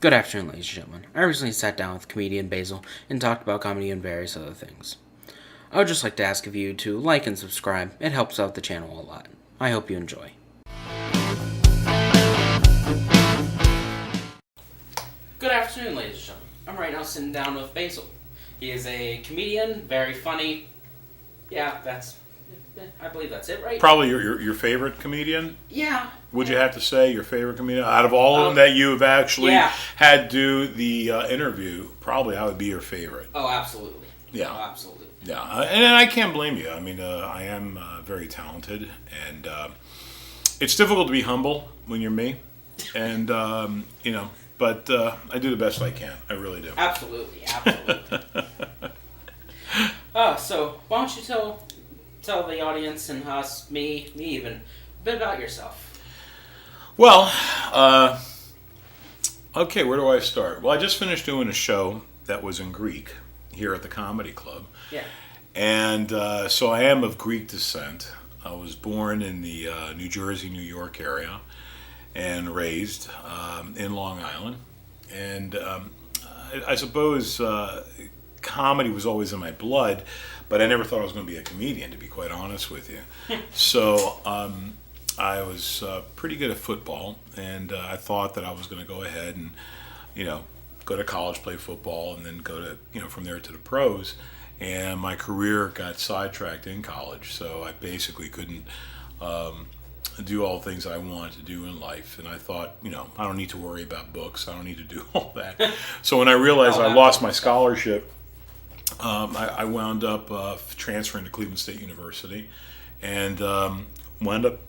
Good afternoon, ladies and gentlemen. I recently sat down with comedian Basile and talked about comedy and various other things. I would just like to ask of you to like and subscribe. It helps out the channel a lot. I hope you enjoy. Good afternoon, ladies and gentlemen. I'm right now sitting down with Basile. He is a comedian, very funny. Yeah, I believe that's it, right? Probably your favorite comedian? Yeah. Would you have to say your favorite comedian? Out of all of them that you've actually had do the interview, probably I would be your favorite. Oh, absolutely. Yeah. Oh, absolutely. Yeah, and I can't blame you. I mean, I am very talented, and it's difficult to be humble when you're me, and, but I do the best I can. I really do. Absolutely. So why don't you tell the audience and us, me even, a bit about yourself? Well, okay, where do I start? Well, I just finished doing a show that was in Greek here at the Comedy Club. Yeah. And so I am of Greek descent. I was born in the New Jersey, New York area and raised in Long Island. And I suppose comedy was always in my blood, but I never thought I was going to be a comedian, to be quite honest with you. So I was pretty good at football, and I thought that I was going to go ahead and, go to college, play football, and then go to, from there to the pros. And my career got sidetracked in college, so I basically couldn't do all the things I wanted to do in life. And I thought, I don't need to worry about books. I don't need to do all that. So when I realized I lost my scholarship, I wound up transferring to Cleveland State University, and wound up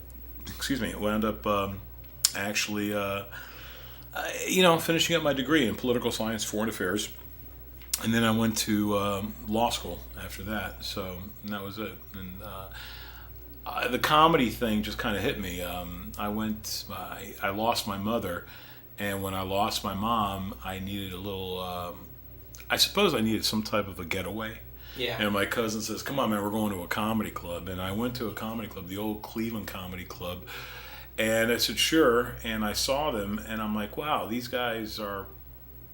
actually, finishing up my degree in political science, foreign affairs. And then I went to law school after that, so that was it. And the comedy thing just kind of hit me. I lost my mother, and when I lost my mom, I needed a little, I suppose I needed some type of a getaway. Yeah. And my cousin says, come on, man, we're going to a comedy club. And I went to a comedy club, the old Cleveland Comedy Club. And I said, sure. And I saw them, and I'm like, wow, these guys are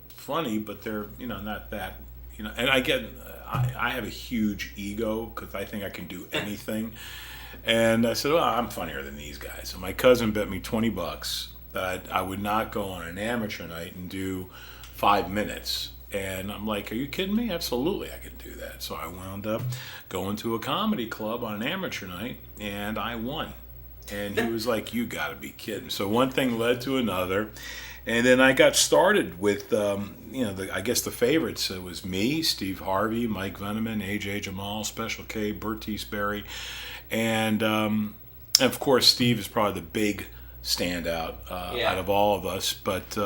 funny, but they're not that, and I have a huge ego because I think I can do anything. And I said, well, I'm funnier than these guys. And my cousin bet me $20 that I would not go on an amateur night and do 5 minutes. And I'm like, are you kidding me? Absolutely, I can do that. So I wound up going to a comedy club on an amateur night, and I won. And he was like, you got to be kidding. So one thing led to another. And then I got started with, I guess the favorites. It was me, Steve Harvey, Mike Veneman, AJ Jamal, Special K, Bert Teesbury. And of course, Steve is probably the big standout out of all of us. But,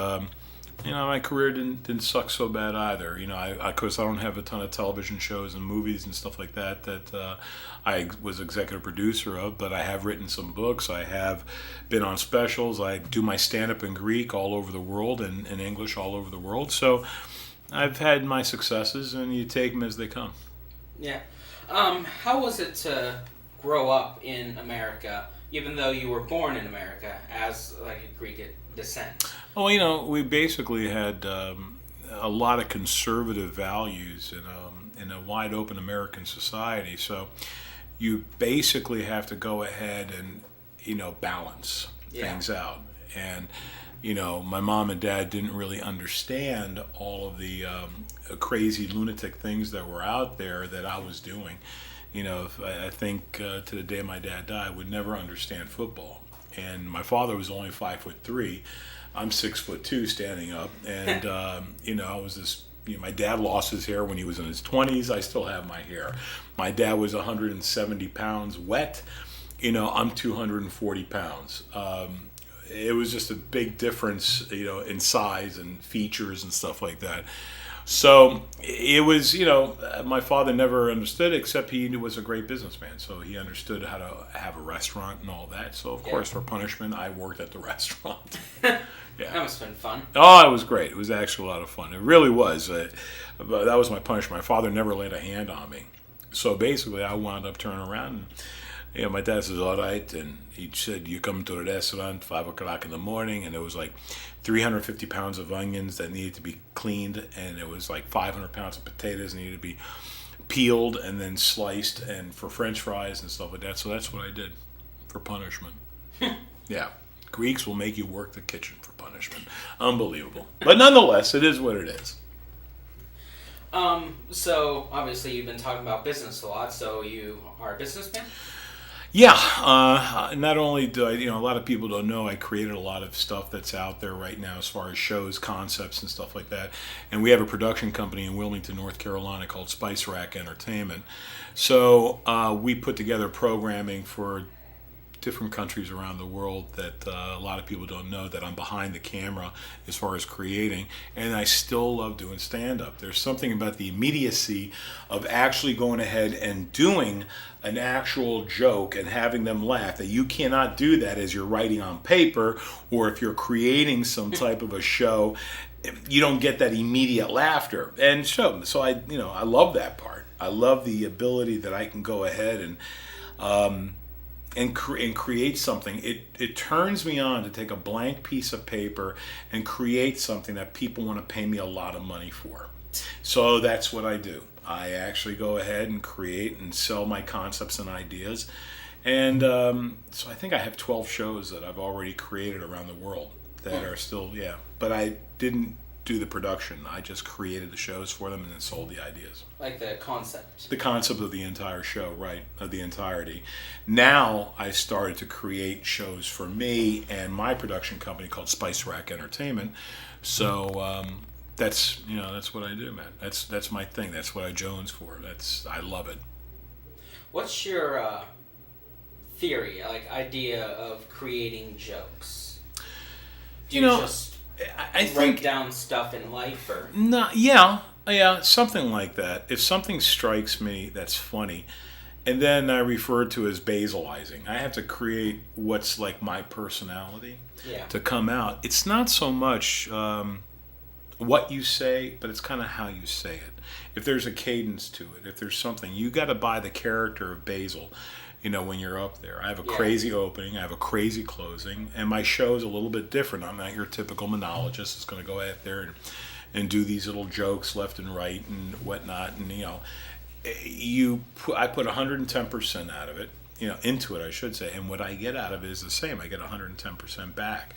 my career didn't suck so bad either. Of course, I don't have a ton of television shows and movies and stuff like that I was executive producer of, but I have written some books. I have been on specials. I do my stand-up in Greek all over the world and in English all over the world. So I've had my successes, and you take them as they come. Yeah. How was it to grow up in America, even though you were born in America, as like a Greek descent? Well, we basically had a lot of conservative values in a wide open American society. So you basically have to go ahead and, balance things out. And, my mom and dad didn't really understand all of the crazy lunatic things that were out there that I was doing. I think to the day my dad died, I would never understand football. And my father was only 5'3". I'm 6'2", standing up. And, I was this, my dad lost his hair when he was in his 20s. I still have my hair. My dad was 170 pounds wet. I'm 240 pounds. It was just a big difference, in size and features and stuff like that. So it was, my father never understood, except he was a great businessman. So he understood how to have a restaurant and all that. So, of course, for punishment, I worked at the restaurant. Yeah. That must have been fun. Oh, it was great. It was actually a lot of fun. It really was. That was my punishment. My father never laid a hand on me. So basically, I wound up turning around and, My dad says, all right. And he said, you come to the restaurant 5 o'clock in the morning, and there was like 350 pounds of onions that needed to be cleaned, and it was like 500 pounds of potatoes needed to be peeled and then sliced, and for French fries and stuff like that. So that's what I did for punishment. Yeah. Greeks will make you work the kitchen for punishment. Unbelievable. But nonetheless, it is what it is. So obviously you've been talking about business a lot, so you are a businessman? Yeah, not only do I, a lot of people don't know, I created a lot of stuff that's out there right now as far as shows, concepts, and stuff like that. And we have a production company in Wilmington, North Carolina called Spice Rack Entertainment. So we put together programming for different countries around the world that a lot of people don't know that I'm behind the camera as far as creating, and I still love doing stand-up. There's something about the immediacy of actually going ahead and doing an actual joke and having them laugh that you cannot do that as you're writing on paper, or if you're creating some type of a show, you don't get that immediate laughter. And so I love that part. I love the ability that I can go ahead and create something. It turns me on to take a blank piece of paper and create something that people want to pay me a lot of money for. So that's what I do. I actually go ahead and create and sell my concepts and ideas. And so I think I have 12 shows that I've already created around the world that are still, But I didn't do the production. I just created the shows for them and then sold the ideas. Like the concept. The concept of the entire show, right, of the entirety. Now I started to create shows for me and my production company called Spice Rack Entertainment. So that's what I do, man. That's my thing. That's what I jones for. I love it. What's your theory, like idea of creating jokes? Do you just I think write down stuff in life, or no, yeah, something like that. If something strikes me that's funny, and then I refer to as basilizing, I have to create what's like my personality to come out. It's not so much what you say, but it's kind of how you say it. If there's a cadence to it, if there's something, you got to buy the character of Basile. When you're up there. I have a crazy opening, I have a crazy closing, and my show's a little bit different. I'm not your typical monologist that's going to go out there and do these little jokes left and right and whatnot. And, I put 110% out of it, into it, I should say. And what I get out of it is the same. I get 110% back.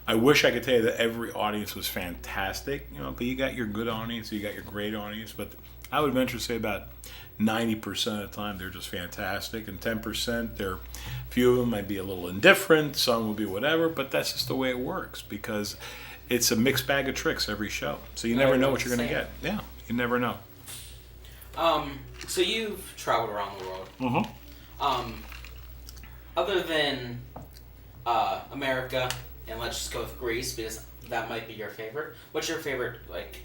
I wish I could tell you that every audience was fantastic, but you got your good audience, you got your great audience, but I would venture to say about 90% of the time they're just fantastic, and 10% a few of them might be a little indifferent, some will be whatever, but that's just the way it works because it's a mixed bag of tricks every show. So you never know what you're going to get. Yeah, you never know. So you've traveled around the world. Mm-hmm. Other than America, and let's just go with Greece because that might be your favorite. What's your favorite, like?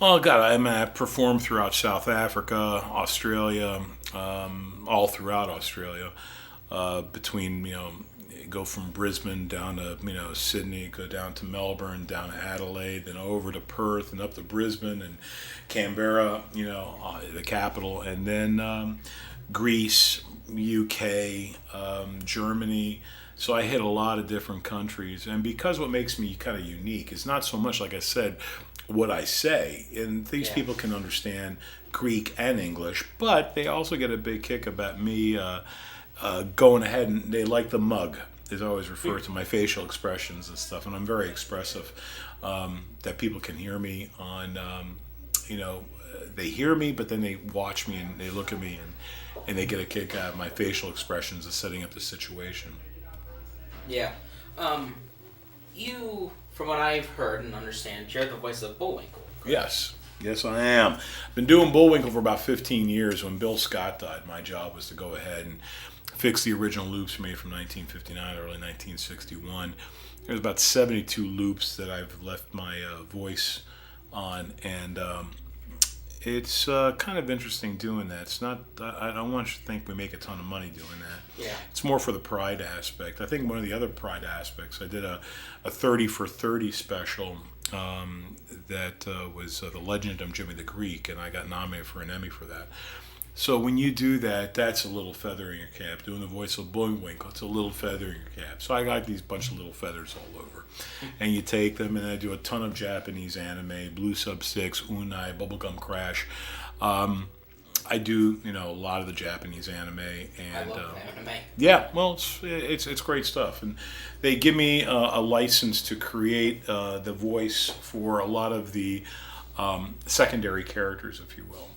Oh God, I performed throughout South Africa, Australia, all throughout Australia. Between go from Brisbane down to Sydney, go down to Melbourne, down to Adelaide, then over to Perth and up to Brisbane and Canberra, the capital, and then Greece, UK, Germany. So I hit a lot of different countries, and because what makes me kind of unique is not so much, like I said, what I say, and these people can understand Greek and English, but they also get a big kick about me going ahead, and they like the mug, as I always refer to my facial expressions and stuff, and I'm very expressive, that people can hear me on, they hear me, but then they watch me and they look at me and they get a kick out of my facial expressions of setting up the situation. Yeah. You, from what I've heard and understand, you're the voice of Bullwinkle. Correct? Yes, I am. I've been doing Bullwinkle for about 15 years. When Bill Scott died, my job was to go ahead and fix the original loops made from 1959, early 1961. There's about 72 loops that I've left my voice on, and it's kind of interesting doing that. It's not. I don't want you to think we make a ton of money doing that. Yeah. It's more for the pride aspect. I think one of the other pride aspects, I did a 30 for 30 special that was The Legend of Jimmy the Greek, and I got nominated for an Emmy for that. So when you do that, that's a little feather in your cap. Doing the voice of Bullwinkle, it's a little feather in your cap. So I got these bunch of little feathers all over. And you take them, and I do a ton of Japanese anime, Blue Sub 6, Unai, Bubblegum Crash. I do, a lot of the Japanese anime, and I love anime. yeah, well, it's great stuff, and they give me a license to create the voice for a lot of the secondary characters, if you will.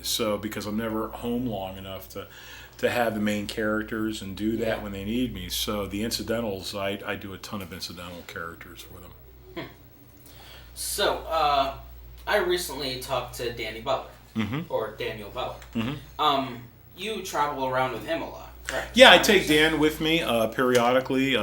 So because I'm never home long enough to have the main characters and do that when they need me. So the incidentals, I do a ton of incidental characters for them. So, I recently talked to Danny Butler, or Daniel Butler. You travel around with him a lot, correct? Yeah, I take Dan with me periodically.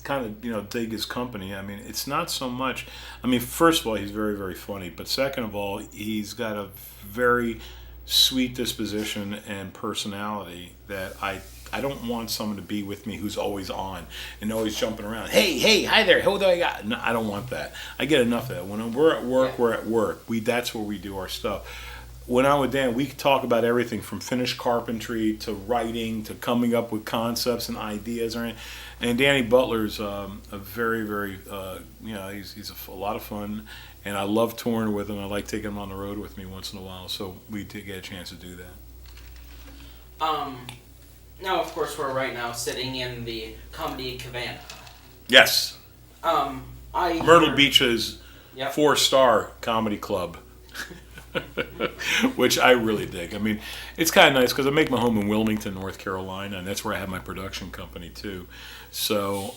Kind of, dig his company. I mean, it's not so much. I mean, first of all, he's very, very funny. But second of all, he's got a very sweet disposition and personality that I don't want someone to be with me who's always on and always jumping around. Hey, hi there. Who do I got? No, I don't want that. I get enough of that. When we're at work, we're at work. That's where we do our stuff. When I'm with Dan, we talk about everything from finished carpentry to writing to coming up with concepts and ideas. And Danny Butler's a very, very, he's a lot of fun. And I love touring with him. I like taking him on the road with me once in a while. So we did get a chance to do that. Now, of course, we're right now sitting in the Comedy Cabana. Yes. Myrtle Beach's 4-star comedy club. Which I really dig. I mean, it's kind of nice because I make my home in Wilmington, North Carolina, and that's where I have my production company too. So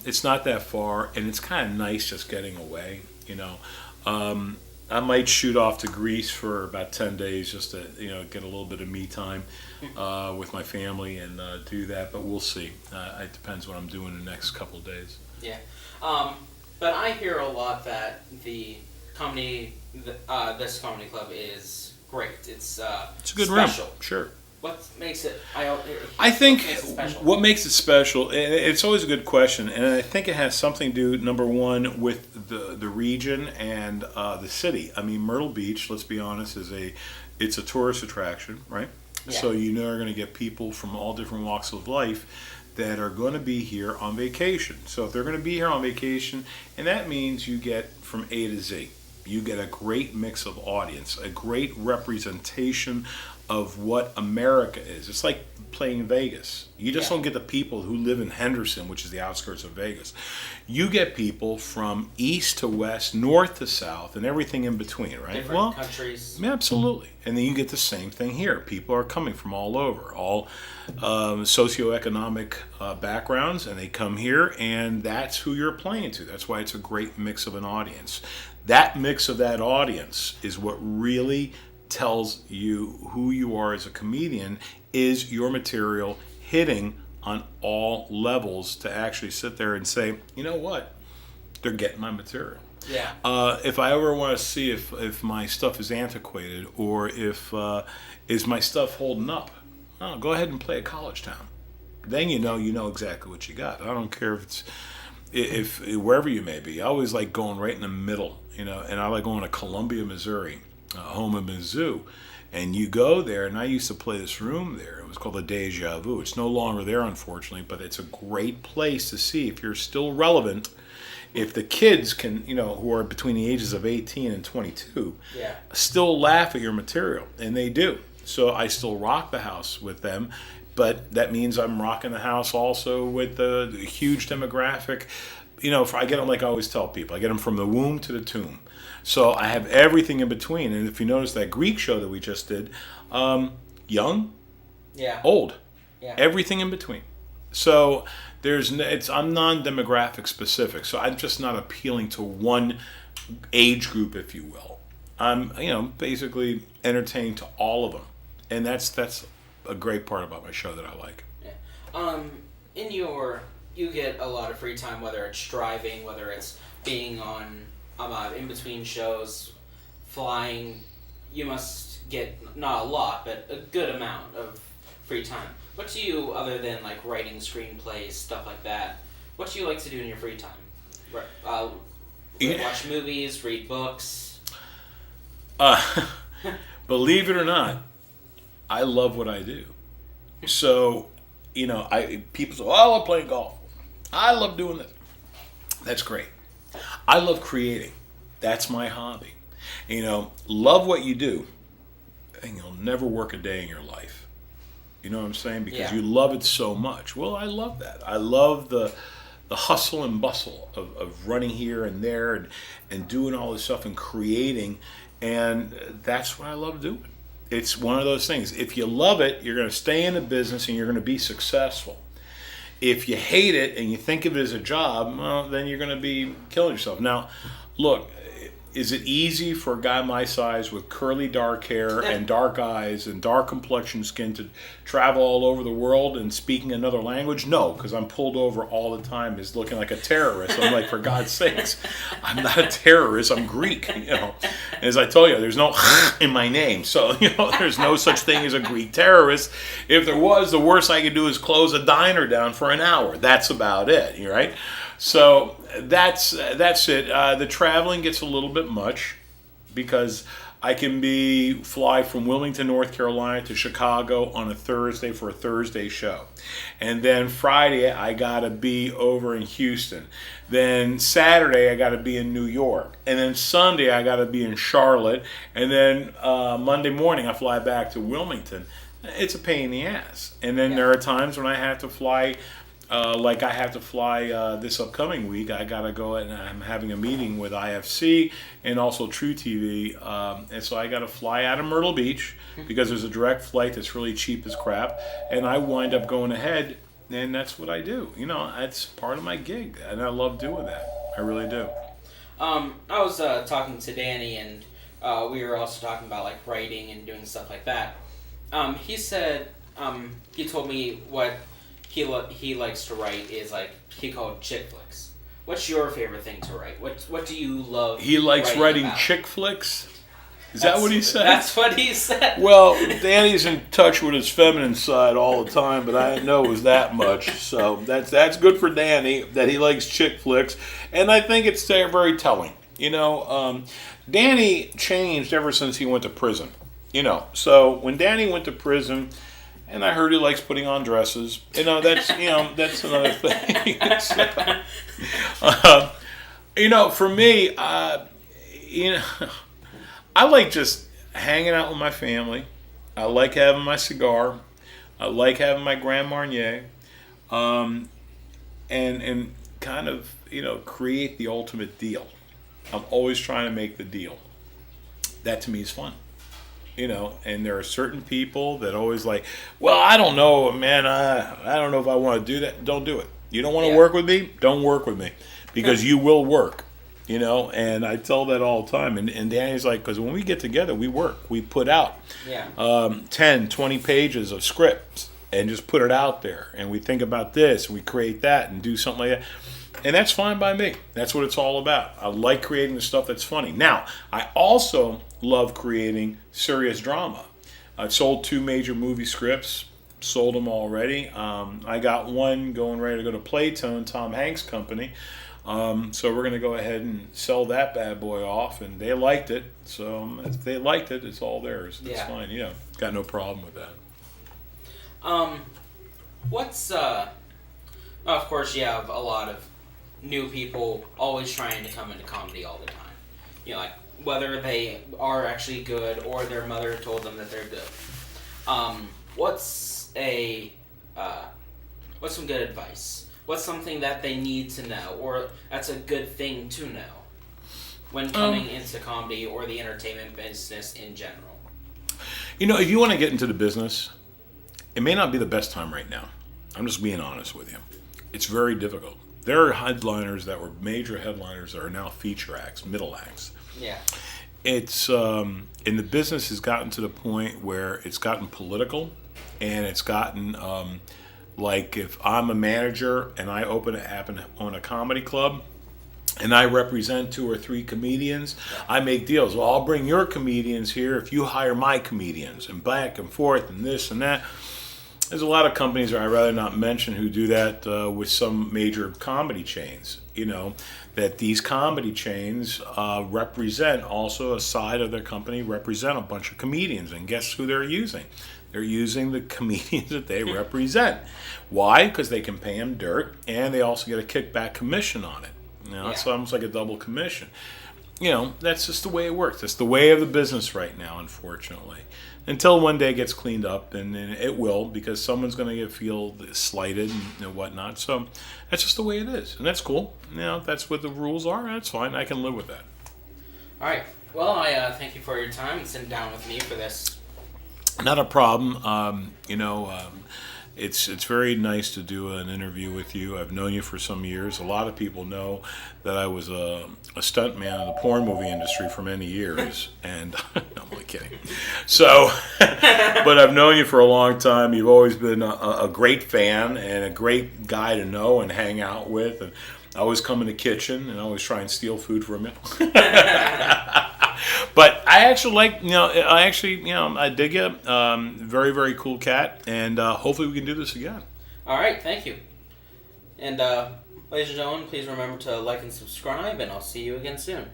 it's not that far, and it's kind of nice just getting away. I might shoot off to Greece for about 10 days just to get a little bit of me time with my family and do that. But we'll see. It depends what I'm doing the next couple of days. Yeah, but I hear a lot that the comedy. This comedy club is great. It's a good special. Room. Sure. What makes it? I think what makes it special. It's always a good question, and I think it has something to do, number one, with the region and the city. I mean, Myrtle Beach. Let's be honest, it's a tourist attraction, right? Yeah. So are going to get people from all different walks of life that are going to be here on vacation. So if they're going to be here on vacation, and that means you get from A to Z. You get a great mix of audience, a great representation of what America is. It's like playing Vegas. You just don't get the people who live in Henderson, which is the outskirts of Vegas. You get people from east to west, north to south, and everything in between, right? Different countries. Absolutely. And then you get the same thing here. People are coming from all over, all socioeconomic backgrounds, and they come here, and that's who you're playing to. That's why it's a great mix of an audience. That mix of that audience is what really tells you who you are as a comedian. Is your material hitting on all levels to actually sit there and say, you know what, they're getting my material. Yeah. If I ever want to see if my stuff is antiquated or if is my stuff holding up, go ahead and play a college town. Then you know exactly what you got. I don't care if it's if wherever you may be. I always like going right in the middle, and I like going to Columbia, Missouri, home of Mizzou. And you go there, and I used to play this room there. It was called the Deja Vu. It's no longer there, unfortunately, but it's a great place to see if you're still relevant. If the kids can, who are between the ages of 18 and 22, still laugh at your material, and they do. So I still rock the house with them, but that means I'm rocking the house also with the huge demographic. I get them like I always tell people. I get them from the womb to the tomb. So I have everything in between. And if you notice that Greek show that we just did, young, old, everything in between. So I'm non-demographic specific. So I'm just not appealing to one age group, if you will. I'm, basically entertaining to all of them. And that's a great part about my show that I like. Yeah. You get a lot of free time, whether it's driving, whether it's being on in between shows, flying. You must get not a lot, but a good amount of free time. What do you, other than like writing screenplays, stuff like that, what do you like to do in your free time? Watch movies, read books. Believe it or not, I love what I do. So, people say, "Oh, I love playing golf. I love doing this." That's great. I love creating. That's my hobby. Love what you do, and you'll never work a day in your life. You know what I'm saying? Because you love it so much. Well, I love that. I love the hustle and bustle of running here and there and doing all this stuff and creating. And that's what I love doing. It's one of those things. If you love it, you're going to stay in the business and you're going to be successful. If you hate it and you think of it as a job, well, then you're going to be killing yourself. Now, look, is it easy for a guy my size with curly dark hair and dark eyes and dark complexion skin to travel all over the world and speaking another language? No, because I'm pulled over all the time as looking like a terrorist. I'm like, for God's sakes, I'm not a terrorist. I'm Greek. As I told you, there's no in my name, so there's no such thing as a Greek terrorist. If there was, the worst I could do is close a diner down for an hour. That's about it, right? So that's it. The traveling gets a little bit much because I can fly from Wilmington, North Carolina to Chicago on a Thursday for a Thursday show. And then Friday I got to be over in Houston. Then Saturday I got to be in New York. And then Sunday I got to be in Charlotte. And then Monday morning I fly back to Wilmington. It's a pain in the ass. And then there are times when I have to fly. Like I have to fly this upcoming week. I got to go and I'm having a meeting with IFC and also True TV. And so I got to fly out of Myrtle Beach because there's a direct flight that's really cheap as crap. And I wind up going ahead and that's what I do. It's part of my gig and I love doing that. I really do. I was talking to Danny and we were also talking about like writing and doing stuff like that. He said, he told me what he likes to write is like he called chick flicks. What's your favorite thing to write? What do you love? He likes writing chick flicks. Is that what he said? That's what he said. Well, Danny's in touch with his feminine side all the time, but I didn't know it was that much. So that's good for Danny that he likes chick flicks, and I think it's very telling. Danny changed ever since he went to prison. So when Danny went to prison. And I heard he likes putting on dresses. That's that's another thing. For me, I like just hanging out with my family. I like having my cigar. I like having my Grand Marnier, and kind of create the ultimate deal. I'm always trying to make the deal. That to me is fun. And there are certain people that always like, well, I don't know, man, I don't know if I want to do that. Don't do it. You don't want to work with me? Don't work with me because you will work, and I tell that all the time. And Danny's like, because when we get together, we work. We put out 10, 20 pages of scripts and just put it out there. And we think about this, and we create that and do something like that. And that's fine by me. That's what it's all about. I like creating the stuff that's funny. Now, I also love creating serious drama. I've sold 2 major movie scripts, sold them already. I got one going ready to go to Playtone, Tom Hanks' company. So we're going to go ahead and sell that bad boy off, and they liked it. So if they liked it, it's all theirs. It's fine. Got no problem with that. Of course, you have a lot of new people always trying to come into comedy all the time. Like whether they are actually good or their mother told them that they're good. What's some good advice? What's something that they need to know, or that's a good thing to know when coming into comedy or the entertainment business in general? If you want to get into the business, it may not be the best time right now. I'm just being honest with you. It's very difficult. There are headliners that were major headliners that are now feature acts, middle acts. Yeah. It's and the business has gotten to the point where it's gotten political, and it's gotten like if I'm a manager and I own a comedy club, and I represent 2 or 3 comedians, I make deals. Well, I'll bring your comedians here if you hire my comedians, and back and forth and this and that. There's a lot of companies that I'd rather not mention who do that with some major comedy chains. That these comedy chains represent also a side of their company, represent a bunch of comedians. And guess who they're using? They're using the comedians that they represent. Why? Because they can pay them dirt, and they also get a kickback commission on it. It's almost like a double commission. That's just the way it works. It's the way of the business right now, unfortunately. Until one day it gets cleaned up, and it will, because someone's going to feel slighted and whatnot. So that's just the way it is, and that's cool. That's what the rules are. That's fine. I can live with that. All right. Well, I thank you for your time and sitting down with me for this. Not a problem. It's very nice to do an interview with you. I've known you for some years. A lot of people know that I was a stuntman in the porn movie industry for many years, and I'm only kidding. So, but I've known you for a long time. You've always been a great fan and a great guy to know and hang out with. And I always come in the kitchen and always try and steal food from you. But I actually I dig you. Very, very cool cat, and hopefully we can do this again. All right, thank you. And ladies and gentlemen, please remember to like and subscribe, and I'll see you again soon.